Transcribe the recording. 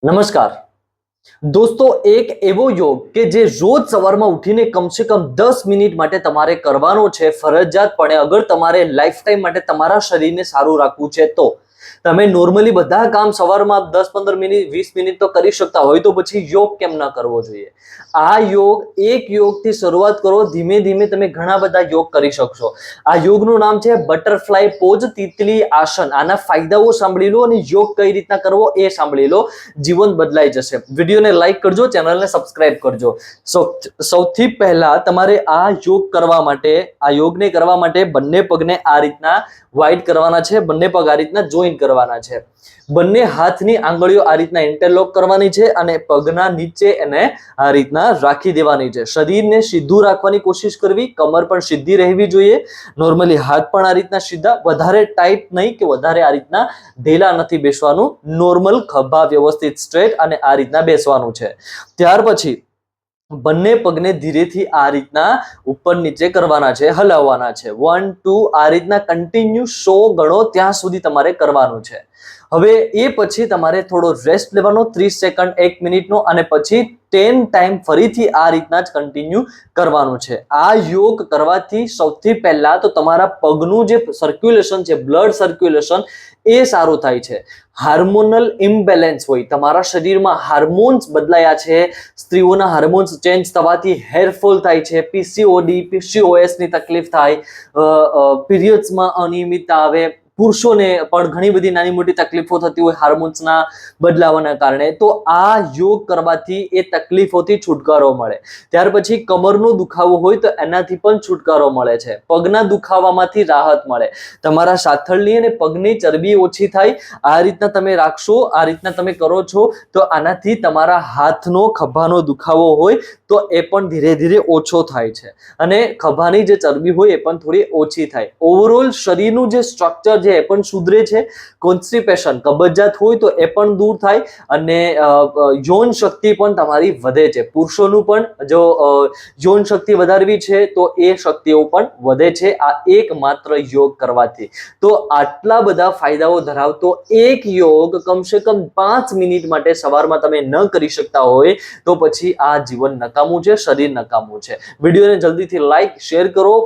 નમસ્કાર દોસ્તો, એક એવો યોગ કે જે રોજ સવારમાં ઉઠીને કમસે કમ 10 મિનિટ માટે તમારે કરવાનો છે ફરજિયાતપણે. અગર તમારે લાઈફ ટાઈમ માટે તમારા શરીરને સારું રાખવું છે તો તમે નોર્મલી બધા કામ સવારમાં 10-15 મિનિટ 20 મિનિટ તો કરી શકતા હોય, તો પછી યોગ કેમ ના કરવો જોઈએ? આ એક યોગથી શરૂઆત કરો. ધીમે ધીમે તમે ઘણા બધા યોગ કરી શકશો. આ યોગનું નામ છે બટરફ્લાય પોઝ, તિતલી આસન. આના ફાયદાઓ સાંભળી લો અને યોગ કઈ રીતના કરવો એ સાંભળી લો. જીવન બદલાઈ જશે. વિડીયોને લાઈક કરજો, ચેનલને સબસ્ક્રાઇબ કરજો. સૌથી પહેલા તમારે આ યોગને કરવા માટે બંને પગને આ રીતના વાઇડ કરવાના છે. બંને પગ આ રીતના જોઈન્ટ કરવાના છે. બંને હાથની આંગળીઓ આ રીતના ઇન્ટરલોક કરવાની છે અને પગના નીચે એને આ રીતના રાખી દેવાની છે. શરીરને સીધું રાખવાની કોશિશ કરવી, કમર પણ સીધી રહેવી જોઈએ. નોર્મલી હાથ પણ આ રીતના સીધા, વધારે ટાઈટ નહીં કે વધારે આ રીતના ઢીલા નથી બેસવાનું. નોર્મલ ખભા વ્યવસ્થિત સ્ટ્રેટ અને આ રીતના બેસવાનું છે. ત્યાર પછી બંને પગને ધીરેથી આ રીતના ઉપર નીચે કરવાના છે, હલાવવાના છે. 1 2 આ રીતના કન્ટિન્યુ 100 ગણો ત્યાં સુધી તમારે કરવાનું છે. હવે એ પછી તમારે થોડો રેસ્ટ લેવાનો, 30 સેકન્ડ 1 મિનિટનો, અને પછી 10 ટાઈમ ફરીથી આ રીતના જ કન્ટિન્યુ કરવાનું છે. આ યોગ કરવાથી સૌથી પહેલા તો તમારા પગનું જે સર્ક્યુલેશન છે, બ્લડ સર્ક્યુલેશન, એ સારું થાય છે. હાર્મોનલ ઇમ્બેલેન્સ હોય, તમારા શરીરમાં હાર્મોન્સ બદલાયા છે, સ્ત્રીઓના હાર્મોન્સ ચેન્જ થવાથી હેરફોલ થાય છે, પીસીઓડી પીસીઓએસ ની તકલીફ થાય, પીરિયડ્સમાં અનિયમિતતા આવે, પુરુષોને પણ ઘણી બધી નાની મોટી તકલીફો થતી હોય હાર્મોન્સના બદલાવાના કારણે. તો આ યોગ કરવાથી એ તકલીફોથી છુટકારો મળે. ત્યાર પછી કમરનો દુખાવો હોય તો એનાથી પણ છુટકારો મળે છે. પગના દુખાવામાંથી રાહત મળે. તમારા સાથળની અને પગની ચરબી ઓછી થાય. આ રીતના તમે રાખશો, આ રીતના તમે કરો છો તો આનાથી તમારા હાથનો ખભાનો દુખાવો હોય તો એ પણ ધીરે ધીરે ઓછો થાય છે અને ખભાની જે ચરબી હોય એ પણ થોડી ઓછી થાય. ઓવરઓલ શરીરનું જે સ્ટ્રક્ચર એ પણ સુધરે છે. કોન્સ્ટિપેશન, કબજિયાત હોય તો એ પણ દૂર થાય અને યૌન શક્તિ પણ તમારી વધે છે. પુરુષોનું પણ જો યૌન શક્તિ વધારવી છે તો એ શક્તિઓ પણ વધે છે આ એકમાત્ર યોગ કરવાથી. તો આટલા બધા ફાયદાઓ ધરાવતો એક યોગ કમસે કમ 5 મિનિટ માટે સવારમાં તમે ન કરી શકતા હોય તો પછી આ જીવન નકામું છે, શરીર નકામું છે. વિડીયોને જલ્દીથી લાઈક શેર કરો.